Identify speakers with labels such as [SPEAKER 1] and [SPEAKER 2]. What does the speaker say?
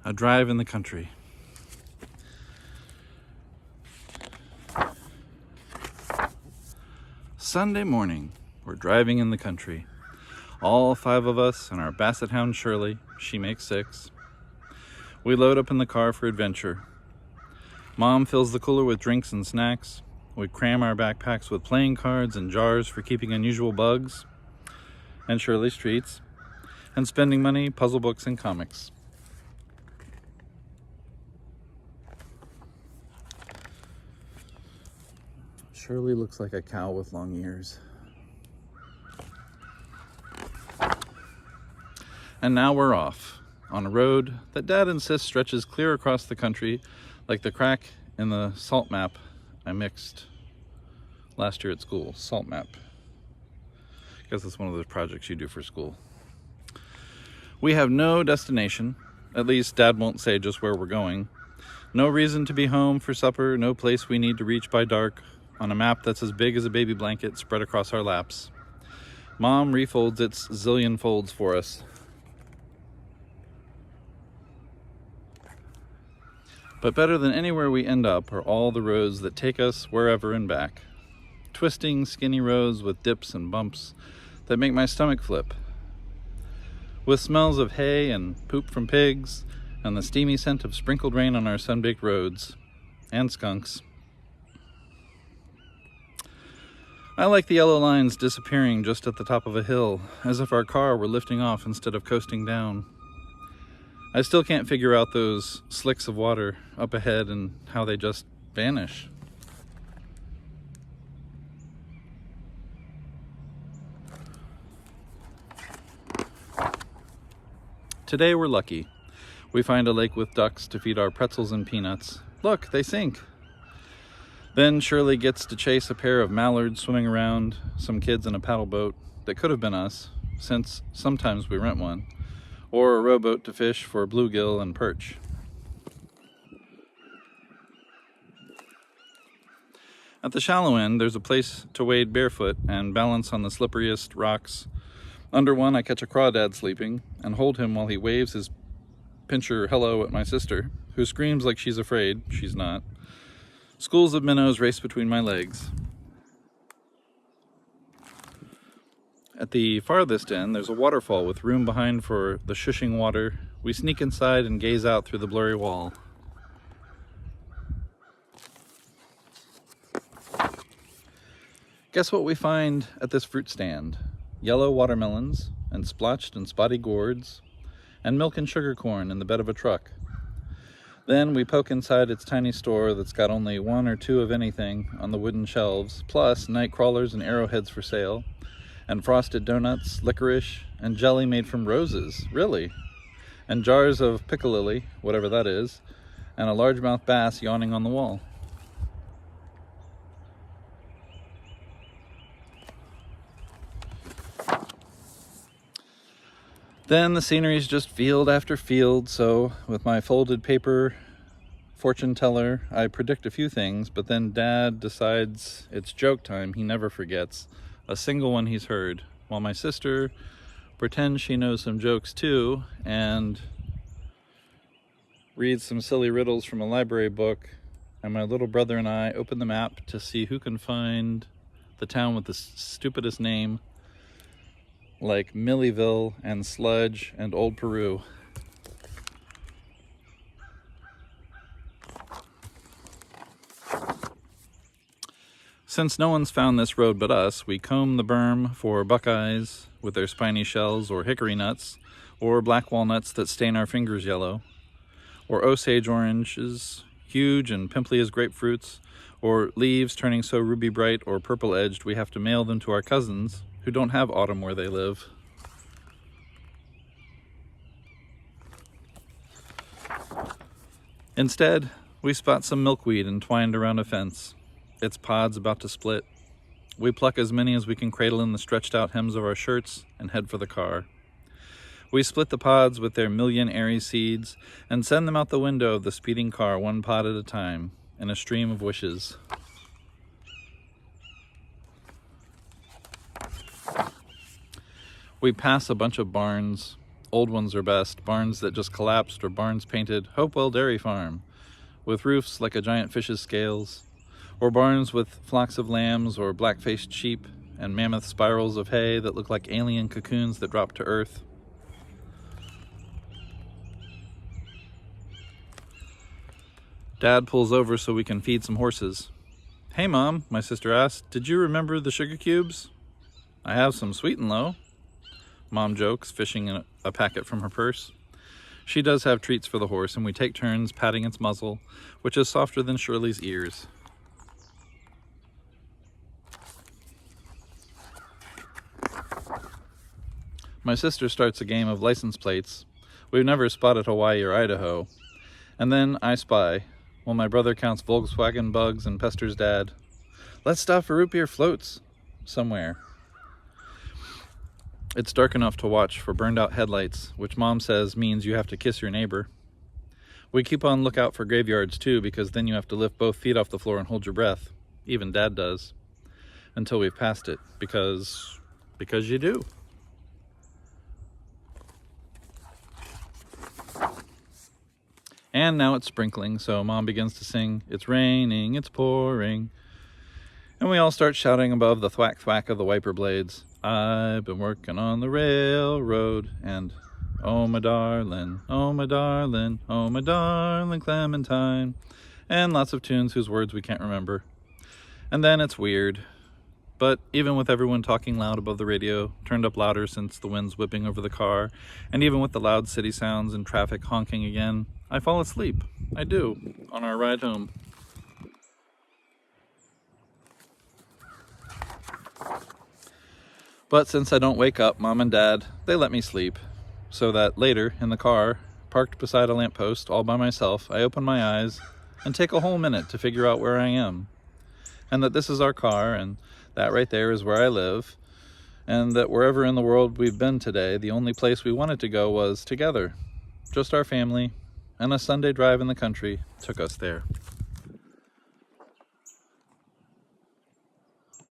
[SPEAKER 1] A drive in the country. Sunday morning, we're driving in the country. All 5 of us and our basset hound Shirley, she makes 6. We load up in the car for adventure. Mom fills the cooler with drinks and snacks. We cram our backpacks with playing cards and jars for keeping unusual bugs and Shirley's treats, and spending money, puzzle books, and comics. Shirley looks like a cow with long ears. And now we're off on a road that Dad insists stretches clear across the country like the crack in the salt map I mixed last year at school. Salt map. I guess it's one of those projects you do for school. We have no destination. At least Dad won't say just where we're going. No reason to be home for supper. No place we need to reach by dark on a map that's as big as a baby blanket spread across our laps. Mom refolds its zillion folds for us. But better than anywhere we end up are all the roads that take us wherever and back. Twisting, skinny roads with dips and bumps that make my stomach flip. With smells of hay and poop from pigs, and the steamy scent of sprinkled rain on our sun-baked roads, and skunks. I like the yellow lines disappearing just at the top of a hill, as if our car were lifting off instead of coasting down. I still can't figure out those slicks of water up ahead and how they just vanish. Today we're lucky. We find a lake with ducks to feed our pretzels and peanuts. Look, they sink. Then Shirley gets to chase a pair of mallards swimming around, some kids in a paddle boat that could have been us, since sometimes we rent one, or a rowboat to fish for bluegill and perch. At the shallow end, there's a place to wade barefoot and balance on the slipperiest rocks. Under one, I catch a crawdad sleeping and hold him while he waves his pincher hello at my sister, who screams like she's afraid. She's not. Schools of minnows race between my legs. At the farthest end, there's a waterfall with room behind for the shushing water. We sneak inside and gaze out through the blurry wall. Guess what we find at this fruit stand? Yellow watermelons, and splotched and spotty gourds, and milk and sugar corn in the bed of a truck. Then we poke inside its tiny store that's got only 1 or 2 of anything on the wooden shelves, plus night crawlers and arrowheads for sale, and frosted donuts, licorice, and jelly made from roses, really, and jars of piccalilli, whatever that is, and a largemouth bass yawning on the wall. Then the scenery is just field after field, so with my folded paper fortune teller, I predict a few things, but then Dad decides it's joke time. He never forgets a single one he's heard, while my sister pretends she knows some jokes too, and reads some silly riddles from a library book, and my little brother and I open the map to see who can find the town with the stupidest name, like Millyville and Sludge and Old Peru. Since no one's found this road but us, we comb the berm for Buckeyes with their spiny shells, or hickory nuts, or black walnuts that stain our fingers yellow, or Osage oranges, huge and pimply as grapefruits, or leaves turning so ruby bright or purple edged we have to mail them to our cousins who don't have autumn where they live. Instead, we spot some milkweed entwined around a fence, its pods about to split. We pluck as many as we can cradle in the stretched out hems of our shirts and head for the car. We split the pods with their million airy seeds and send them out the window of the speeding car, one pod at a time, in a stream of wishes. We pass a bunch of barns, Old ones are best, barns that just collapsed or barns painted Hopewell Dairy Farm, with roofs like a giant fish's scales, or barns with flocks of lambs or black-faced sheep and mammoth spirals of hay that look like alien cocoons that drop to earth. Dad pulls over so we can feed some horses. "Hey Mom," my sister asked, "did you remember the sugar cubes?" "I have some sweet and low," Mom jokes, fishing in a packet from her purse. She does have treats for the horse, and we take turns patting its muzzle, which is softer than Shirley's ears. My sister starts a game of license plates. We've never spotted Hawaii or Idaho. And then I spy, while my brother counts Volkswagen bugs and pesters Dad. "Let's stop for root beer floats somewhere." It's dark enough to watch for burned out headlights, which Mom says means you have to kiss your neighbor. We keep on lookout for graveyards too, because then you have to lift both feet off the floor and hold your breath. Even Dad does. Until we've passed it, because you do. And now it's sprinkling, so Mom begins to sing, "It's raining, it's pouring." And we all start shouting above the thwack thwack of the wiper blades. "I've been working on the railroad," and "Oh my darling, oh my darling, oh my darling Clementine," and lots of tunes whose words we can't remember. And then it's weird. But even with everyone talking loud above the radio, turned up louder since the wind's whipping over the car, and even with the loud city sounds and traffic honking again, I fall asleep. I do, on our ride home. But since I don't wake up Mom and Dad, they let me sleep, so that later, in the car, parked beside a lamppost all by myself, I open my eyes and take a whole minute to figure out where I am, and that this is our car, and that right there is where I live, and that wherever in the world we've been today, the only place we wanted to go was together. Just our family, and a Sunday drive in the country took us there.